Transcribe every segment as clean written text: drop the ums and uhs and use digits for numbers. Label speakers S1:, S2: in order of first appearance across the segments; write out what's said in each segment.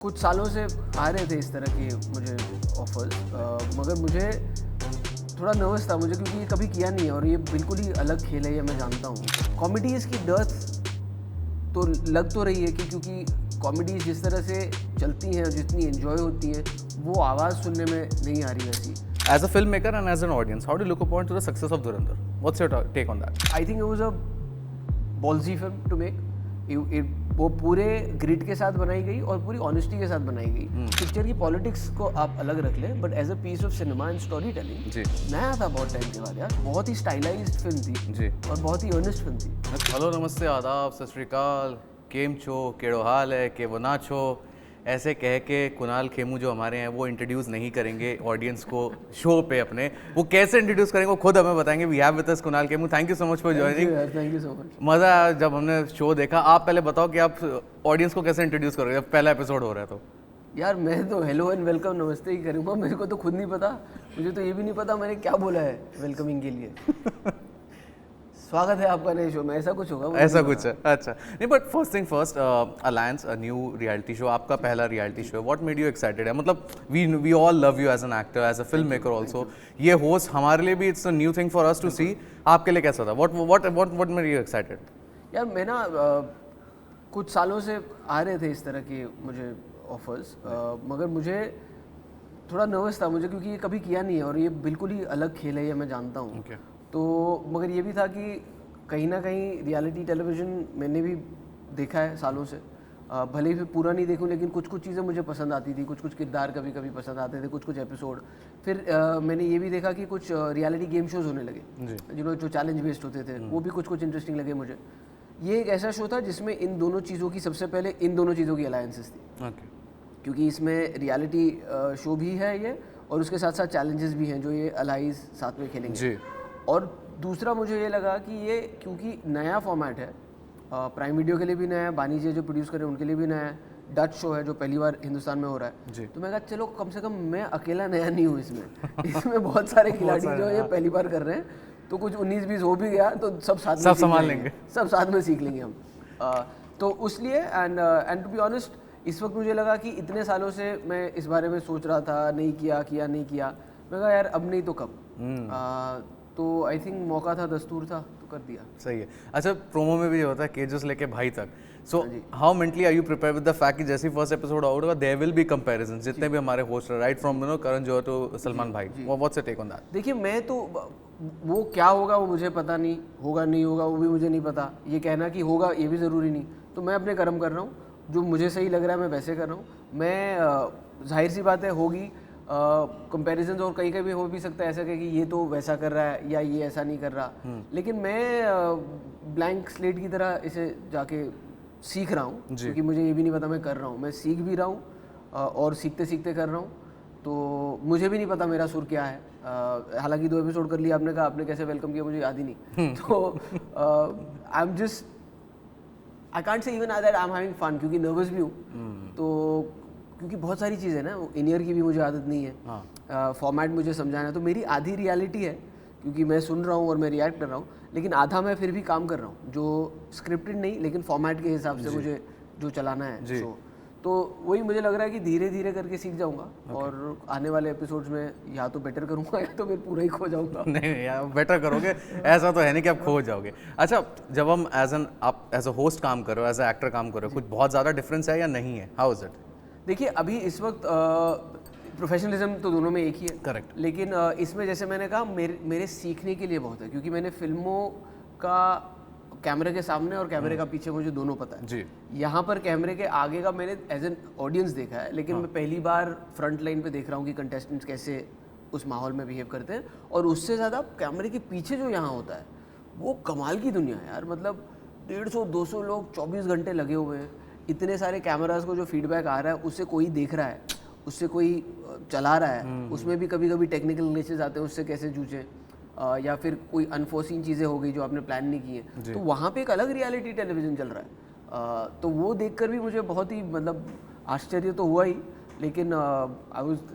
S1: कुछ सालों से आ रहे थे इस तरह के मुझे ऑफर्स, मगर मुझे थोड़ा नर्वस था मुझे, क्योंकि ये कभी किया नहीं है और ये बिल्कुल ही अलग खेल है, ये मैं जानता हूँ। कॉमेडीज़ की डर्थ तो लग तो रही है कि क्योंकि कॉमेडीज़ जिस तरह से चलती हैं और जितनी एंजॉय होती हैं वो आवाज़ सुनने में नहीं आ रही वैसी।
S2: As a filmmaker and as an audience, how do you look upon to the success of Dhurandhar? What's your take on that?
S1: I think it was a ballsy film to make. वो पूरे grid के साथ बनाई गई और पूरी honesty के साथ बनाई गई। पिक्चर की पॉलिटिक्स को आप अलग रख लें, but as a piece of cinema and story telling
S2: जी
S1: नया था बहुत टाइम के बाद यार। बहुत ही स्टाइलाइज्ड फिल्म थी
S2: जी
S1: और बहुत ही अर्नेस्ट फिल्म थी।
S2: हेलो नमस्ते आदाब सत श्री अकाल केम छो केड़ो हाल है के वो ना छो ऐसे कह के कुणाल खेमू जो हमारे हैं वो इंट्रोड्यूस नहीं करेंगे ऑडियंस को शो पे अपने। वो कैसे इंट्रोड्यूस करेंगे वो खुद हमें बताएंगे। We have with us Kunal Khemu. Thank you so much for joining.
S1: Thank you so much.
S2: मज़ा आया जब हमने शो देखा। आप पहले बताओ कि आप ऑडियंस को कैसे इंट्रोड्यूस करोगे जब पहला एपिसोड हो रहा है तो।
S1: यार मैं तो हेलो एंड वेलकम नमस्ते ही करूँगा, मेरे को तो खुद नहीं पता। मुझे तो ये भी नहीं पता मैंने क्या बोला है वेलकमिंग के लिए। स्वागत है आपका नए शो में, ऐसा कुछ होगा?
S2: ऐसा कुछ है, अच्छा। नहीं but first thing first, alliance a new reality show, आपका पहला रियलिटी शो है। व्हाट मेड यू एक्साइटेड है? मतलब we all love you as an actor, as a filmmaker also. ये होस्ट हमारे लिए भी it's a new thing for us to see. आपके लिए कैसा था? What made you excited?
S1: यार मैं ना कुछ सालों से आ रहे थे इस तरह के मुझे ऑफर्स, मगर मुझे थोड़ा नर्वस था मुझे, क्योंकि ये कभी किया नहीं है और ये बिल्कुल ही अलग खेल है, ये मैं जानता हूँ।
S2: Okay.
S1: तो मगर ये भी था कि कहीं ना कहीं रियलिटी टेलीविज़न मैंने भी देखा है सालों से। भले ही फिर पूरा नहीं देखूं, लेकिन कुछ कुछ चीज़ें मुझे पसंद आती थी, कुछ कुछ किरदार कभी कभी पसंद आते थे, कुछ कुछ एपिसोड। फिर मैंने ये भी देखा कि कुछ रियलिटी गेम शोज़ होने लगे जो चैलेंज बेस्ड होते थे, वो भी कुछ कुछ इंटरेस्टिंग लगे मुझे। ये एक ऐसा शो था जिसमें इन दोनों चीज़ों की, सबसे पहले इन दोनों चीज़ों की अलायंसेस थी। क्योंकि इसमें रियलिटी शो भी है ये, और उसके साथ साथ चैलेंजेस भी हैं जो ये अलाइज साथ में खेलेंगे। और दूसरा मुझे ये लगा कि ये क्योंकि नया फॉर्मेट है, प्राइम वीडियो के लिए भी नया है, बानी जी जो प्रोड्यूस कर रहे हैं उनके लिए भी नया है, डच शो है जो पहली बार हिंदुस्तान में हो रहा है। तो मैं कहा चलो कम से कम मैं अकेला नया नहीं हूँ इसमें। इसमें बहुत सारे खिलाड़ी जो ये पहली बार कर रहे हैं, तो कुछ 19-20 हो भी गया तो सब साथ में
S2: संभाल लेंगे,
S1: सब साथ में सीख लेंगे हम। तो उसलिए एंड टू बी ऑनेस्ट, इस वक्त मुझे लगा कि इतने सालों से मैं इस बारे में सोच रहा था, नहीं किया नहीं किया। मैं कहा यार अब नहीं तो कब। तो आई थिंक मौका था, दस्तूर था, तो कर दिया।
S2: सही है। अच्छा, प्रोमो में भी ये होता है केजस लेके भाई तक। So how mentally are you prepare with the fact कि जैसे फर्स्ट एपिसोड आउट होगा देयर विल बी कंपैरिजंस, जितने भी हमारे host right from Karan Johar to Salman भाई। What's your take on that?
S1: देखिए मैं तो वो क्या होगा वो मुझे पता नहीं, होगा नहीं होगा वो भी मुझे नहीं पता। ये कहना कि होगा ये भी ज़रूरी नहीं। तो मैं अपने कर्म कर रहा हूँ, जो मुझे सही लग रहा है मैं वैसे कर रहा हूँ। मैं जाहिर सी बात है होगी कंपैरिजन, और कहीं कहीं हो भी सकता है ऐसा कि ये तो वैसा कर रहा है या ये ऐसा नहीं कर रहा। लेकिन मैं ब्लैंक स्लेट की तरह इसे जाके सीख रहा हूँ, क्योंकि मुझे ये भी नहीं पता मैं कर रहा हूँ। मैं सीख भी रहा हूँ और सीखते सीखते कर रहा हूँ। तो मुझे भी नहीं पता मेरा सुर क्या है। हालांकि 2 एपिसोड कर लिया, आपने कहा आपने कैसे वेलकम किया मुझे याद ही नहीं। तो I am just, I can't say even that I am having fun, क्योंकि नर्वस भी हूँ। तो क्योंकि बहुत सारी चीज़ें ना, इन ईयर की भी मुझे आदत नहीं है। फॉर्मेट मुझे समझाना है, तो मेरी आधी रियलिटी है क्योंकि मैं सुन रहा हूँ और मैं रिएक्ट कर रहा हूँ, लेकिन आधा मैं फिर भी काम कर रहा हूँ जो स्क्रिप्टेड नहीं, लेकिन फॉर्मेट के हिसाब से मुझे जो चलाना है शो। तो वही मुझे लग रहा है कि धीरे धीरे करके सीख जाऊंगा। और आने वाले एपिसोड्स में या तो बेटर करूंगा या तो फिर पूरा ही खो जाऊंगा।
S2: नहीं यार, बेटर करोगे। ऐसा तो है नहीं कि आप खो जाओगे। अच्छा, जब हम आप एज अ होस्ट काम कर रहे हो, एज अ एक्टर काम कर रहे हो, कुछ बहुत ज़्यादा डिफरेंस है या नहीं है? How is it?
S1: देखिए अभी इस वक्त प्रोफेशनलिज्म तो दोनों में एक ही है,
S2: करेक्ट।
S1: लेकिन इसमें जैसे मैंने कहा मेरे सीखने के लिए बहुत है, क्योंकि मैंने फिल्मों का कैमरे के सामने और कैमरे का पीछे मुझे दोनों पता है जी। यहाँ पर कैमरे के आगे का मैंने एज एन ऑडियंस देखा है, लेकिन मैं पहली बार फ्रंट लाइन पे देख रहा हूँ कि कंटेस्टेंट्स कैसे उस माहौल में बिहेव करते हैं। और उससे ज़्यादा कैमरे के पीछे जो यहाँ होता है वो कमाल की दुनिया है यार। मतलब 150-200 लोग 24 घंटे लगे हुए हैं, इतने सारे कैमरास को जो फीडबैक आ रहा है उससे कोई देख रहा है, उससे कोई चला रहा है, उसमें भी कभी कभी टेक्निकल ग्लिचेस आते हैं, उससे कैसे जूझे, या फिर कोई अनफोर्सिन चीज़ें हो गई जो आपने प्लान नहीं की है। तो वहाँ पे एक अलग रियलिटी टेलीविज़न चल रहा है। तो वो देखकर भी मुझे बहुत ही मतलब आश्चर्य तो हुआ ही, लेकिन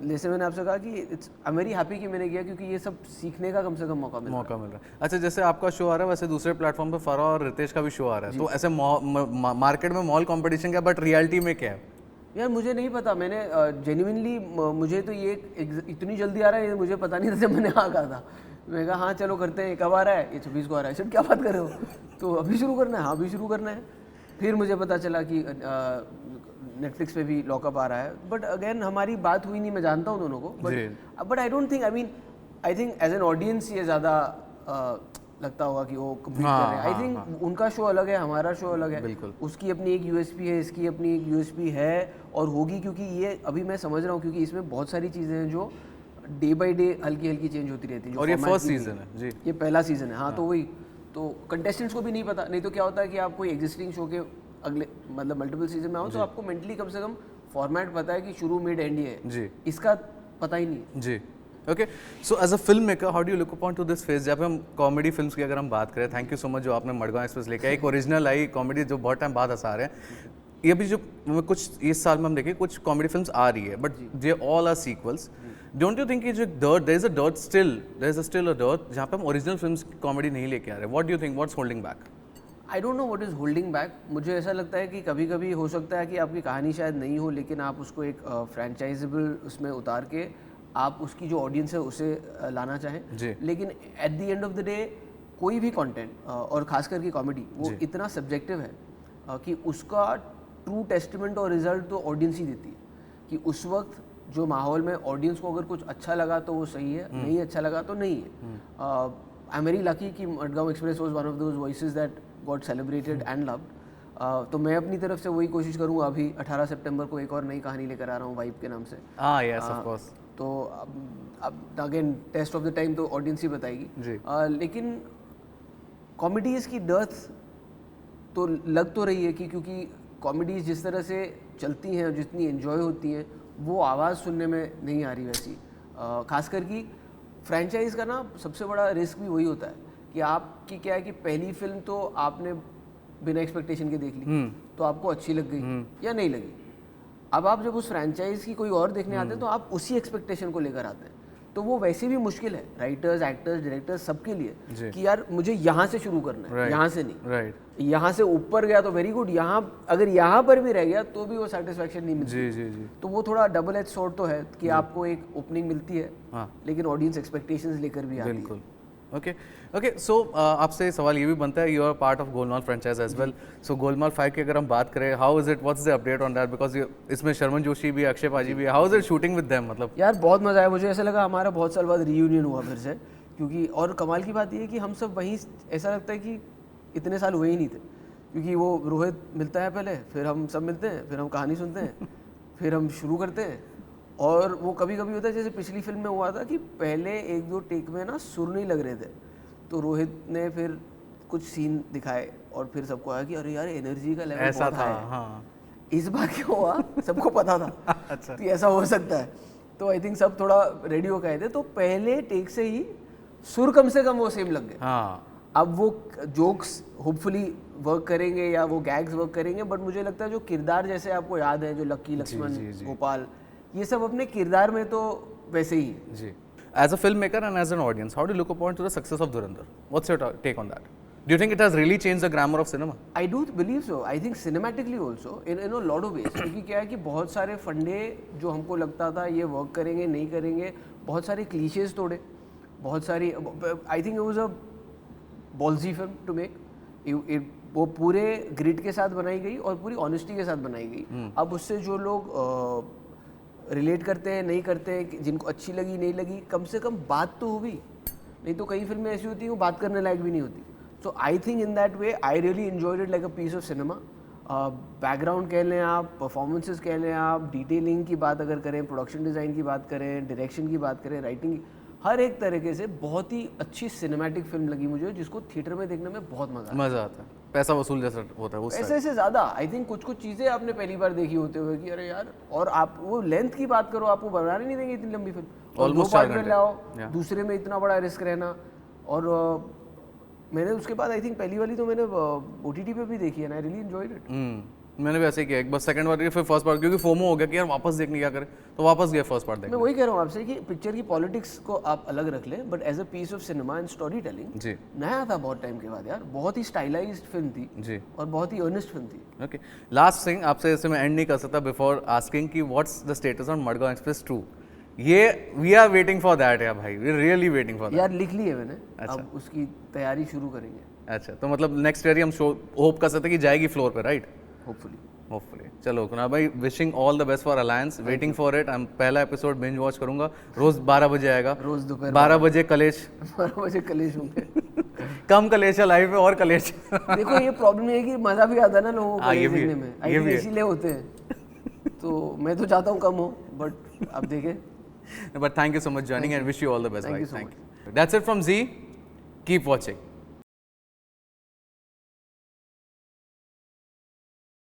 S1: जैसे मैंने आपसे कहा कि आई एम वेरी हैप्पी कि मैंने किया, क्योंकि ये सब सीखने का कम से कम मौका मिल रहा है।
S2: अच्छा, जैसे आपका शो आ रहा है वैसे दूसरे प्लेटफॉर्म पे फराह और रितेश का भी शो आ रहा है, तो ऐसे मार्केट में मॉल कंपटीशन क्या, बट रियलिटी में क्या है?
S1: यार मुझे नहीं पता, मैंने जेन्युइनली मुझे तो ये इतनी जल्दी आ रहा है, ये मुझे पता नहीं था जब मैंने हाँ कहा था। मैं कहा हाँ चलो करते हैं, कब आ रहा है, ये 26 को आ रहा है। सब क्या बात कर रहे हो, तो अभी शुरू करना है? हाँ अभी शुरू करना है। फिर मुझे पता चला कि नेटफ्लिक्स पे भी लॉकअप आ रहा है, बट अगेन हमारी बात हुई नहीं, मैं जानता हूँ दोनों को, but I don't think, I think as an audience ये ज़्यादा लगता होगा कि वो कम्पीट कर रहे हैं। आई थिंक उनका शो अलग है, हमारा शो अलग है,
S2: बिल्कुल।
S1: उसकी अपनी एक यूएसपी है, इसकी अपनी एक यूएसपी है और होगी, क्योंकि ये अभी मैं समझ रहा हूँ क्योंकि इसमें बहुत सारी चीज़ें हैं जो डे बाय डे हल्की हल्की चेंज होती रहती है।
S2: और ये फर्स्ट सीजन है जी,
S1: ये पहला सीजन है। हाँ तो वही, तो कंटेस्टेंट्स को भी नहीं पता, नहीं तो क्या होता है कि आप कोई एग्जिस्टिंग शो के अगले मतलब मल्टीपल सीजन में आओ तो आपको मेंटली कम से कम फॉर्मेट पता है कि शुरू मिड एंड ये है
S2: जी,
S1: इसका पता ही नहीं है
S2: जी। Okay, so as a filmmaker how do you look upon to this phase? जहाँ पे हम कॉमेडी फिल्म्स की अगर हम बात करें, थैंक यू सो मच जो आपने मडगांव एक्सप्रेस लेके एक ओरिजिनल आई कॉमेडी जो बहुत टाइम बाद हंसा रहे हैं। ये भी जो कुछ इस साल में हम देखें कुछ कॉमेडी फिल्म्स आ रही है, but they all are sequels. Don't you think जो dearth, there is a dearth still, there is still a dearth जहाँ पे हम ओरिजिनल फिल्म्स की कॉमेडी नहीं लेके आ रहे? What do you think, what's holding back?
S1: I don't know what is holding back. मुझे ऐसा लगता है कि कभी कभी हो सकता है कि आपकी कहानी शायद नहीं हो, लेकिन आप उसको एक फ्रेंचाइजेबल उसमें उतार के आप उसकी जो ऑडियंस है उसे लाना चाहें
S2: जी।
S1: लेकिन at the end of the day कोई भी कंटेंट और खासकर की कॉमेडी वो इतना सब्जेक्टिव है कि उसका ट्रू टेस्टमेंट और रिजल्ट तो ऑडियंस ही देती है कि उस वक्त जो माहौल में ऑडियंस को अगर कुछ अच्छा लगा तो वो सही है, नहीं अच्छा लगा तो नहीं है। आई एम वेरी लकी कि Madgaon express was one of those voices that got celebrated and loved. तो मैं अपनी तरफ से वही कोशिश करूँगा। अभी 18 सितंबर को एक और नई कहानी लेकर आ रहा हूँ वाइब के नाम से।
S2: Yes of course.
S1: तो अब again test of the time तो ऑडियंस ही बताएगी
S2: जी।
S1: लेकिन कॉमेडीज़ की डर्थ तो लग तो रही है कि क्योंकि कॉमेडीज़ जिस तरह से चलती हैं और जितनी एंजॉय होती हैं वो आवाज़ सुनने में नहीं आ रही वैसी। खासकर कि फ्रेंचाइज का ना सबसे बड़ा रिस्क भी वही होता है कि आपकी क्या है कि पहली फिल्म तो आपने बिना एक्सपेक्टेशन के देख ली तो आपको अच्छी लग गई या नहीं लगी। अब आप जब उस फ्रेंचाइज की कोई और देखने आते हैं तो आप उसी एक्सपेक्टेशन को लेकर आते हैं, तो वो वैसे भी मुश्किल है राइटर्स, एक्टर्स, डायरेक्टर्स सबके लिए कि यार मुझे यहाँ से शुरू करना है, यहाँ से नहीं, यहाँ से ऊपर गया तो वेरी गुड, यहाँ अगर यहाँ पर भी रह गया तो भी वो सेटिस्फैक्शन नहीं मिलती।
S2: जी जी जी।
S1: तो वो थोड़ा डबल एज सॉर्ड तो है कि आपको एक ओपनिंग मिलती है लेकिन ऑडियंस एक्सपेक्टेशंस लेकर भी आती है।
S2: ओके ओके, सो आपसे सवाल ये भी बनता है, you are part of Golmaal franchise as well, so Golmaal 5 की अगर हम बात करें, how is it, what's the update on that? Because इसमें शर्मन जोशी भी, अक्षय पाजी भी है, how is it shooting with them? मतलब
S1: यार बहुत मज़ा आया, मुझे ऐसा लगा हमारा बहुत साल बाद रीयूनियन हुआ फिर से, क्योंकि और कमाल की बात ये है कि हम सब वहीं, ऐसा लगता है कि इतने साल हुए ही नहीं थे, क्योंकि वो रोहित मिलता है पहले, फिर हम सब मिलते हैं, फिर हम कहानी सुनते हैं, फिर हम शुरू करते हैं। और वो कभी कभी होता है जैसे पिछली फिल्म में हुआ था कि पहले 1-2 टेक में ना सुर नहीं लग रहे थे, तो रोहित ने फिर कुछ सीन दिखाए और फिर सबको आया कि अरे यार एनर्जी का लेवल
S2: ऐसा
S1: बहुत
S2: था।
S1: हाई है।
S2: हाँ,
S1: इस बार क्या हुआ सबको पता था
S2: अच्छा,
S1: कि ऐसा हो सकता है, तो आई थिंक सब थोड़ा रेडी हो गए थे, तो पहले टेक से ही सुर कम से कम वो सेम लग गए।
S2: हाँ,
S1: अब वो जोक्स होपफुली वर्क करेंगे या वो गैग्स वर्क करेंगे, बट मुझे लगता है जो किरदार जैसे आपको याद है, जो लक्की, लक्ष्मण, गोपाल, ये सब अपने किरदार में तो वैसे ही है।
S2: जी। As a filmmaker and as an audience, how do you look upon to the success of Dhurandhar? What's your take on that? Do you think it has really changed the grammar of cinema?
S1: I do believe so. I think cinematically also in a lot of ways. क्योंकि क्या है कि बहुत सारे फंडे जो हमको लगता था ये वर्क करेंगे नहीं करेंगे, बहुत सारे क्लीशेज तोड़े, बहुत सारी, I think it was a ballsy film to make. वो पूरे ग्रिड के साथ बनाई गई और पूरी ऑनेस्टी के साथ बनाई गई। अब उससे जो लोग रिलेट करते हैं, नहीं करते हैं, जिनको अच्छी लगी नहीं लगी, कम से कम बात तो हुई, नहीं तो कई फिल्में ऐसी होती हैं वो बात करने लायक भी नहीं होती। So I think in that way I really enjoyed it like a piece of cinema. Background कह लें आप, परफॉर्मेंसेस कह लें आप, डिटेलिंग की बात अगर करें, प्रोडक्शन डिज़ाइन की बात करें, डायरेक्शन की बात करें, राइटिंग, हर एक तरीके से बहुत ही अच्छी सिनेमैटिक फिल्म लगी मुझे, जिसको थिएटर में देखने में बहुत मज़ा
S2: आता है। पैसा वसूल जैसा होता है उस
S1: ऐसे से ज़्यादा आई थिंक कुछ चीज़ें आपने पहली बार देखी होते हुए कि अरे यार, और आप वो लेंथ की बात करो, आपको बनाने नहीं देंगे इतनी लंबी फिल्म, और 2 पार्ट में लाओ, दूसरे में इतना बड़ा रिस्क रहना। और मैंने उसके बाद आई थिंक पहली वाली तो मैंने OTT पे भी देखी है, आई रियली एंजॉयड इट।
S2: मैंने भी ऐसे ही किया, एक बार सेकंड बार फिर फर्स्ट पार्ट, क्योंकि फोमो हो गया कि यार वापस देखने क्या करे, तो वापस गया फर्स्ट पार्ट
S1: मैं
S2: देखने।
S1: वही कह रहा हूँ आपसे कि पिक्चर की पॉलिटिक्स को आप अलग रख लें, but as a piece of cinema and story telling
S2: जी
S1: नया था बहुत टाइम के बाद यार, बहुत ही स्टाइलाइज्ड फिल्म थी
S2: जी।
S1: और बहुत ही अर्नेस्ट फिल्म थी।
S2: ओके, लास्ट थिंग आपसे, जैसे मैं एंड नहीं कर सकता बिफोर आस्किंग कि what's the status on Madgaon express 2। ये we are waiting for that यार भाई, we are really waiting for that.
S1: यार लिख ली है मैंने, अब उसकी तैयारी शुरू करेंगे
S2: अच्छा, तो मतलब नेक्स्ट ईयर ही हम शो होप कर सकते हैं कि जाएगी फ्लोर पे, राइट?
S1: होपफुली।
S2: होपफुली। चलो कुणाल भाई, wishing all the best for alliance, waiting for it. हम पहला एपिसोड बिंज वॉच करूंगा, रोज 12 बजे आएगा,
S1: रोज दोपहर
S2: 12 बजे कलेश
S1: 12 बजे कलेश होंगे।
S2: कम कलेश है लाइफ में, और कलेश
S1: देखो ये प्रॉब्लम ये है कि मजा भी आता है ना लोगों को
S2: हाँ, ये
S1: कलेश
S2: भी है,
S1: देखने में, आई
S2: ये
S1: थिंक
S2: भी है।
S1: इसीलिए होते हैं। तो मैं तो चाहता हूँ कम हो, बट आप देखें।
S2: But thank you so much joining and wish you all the best
S1: Thank
S2: भाई,
S1: you so
S2: thank you. That's it from Zee, keep watching.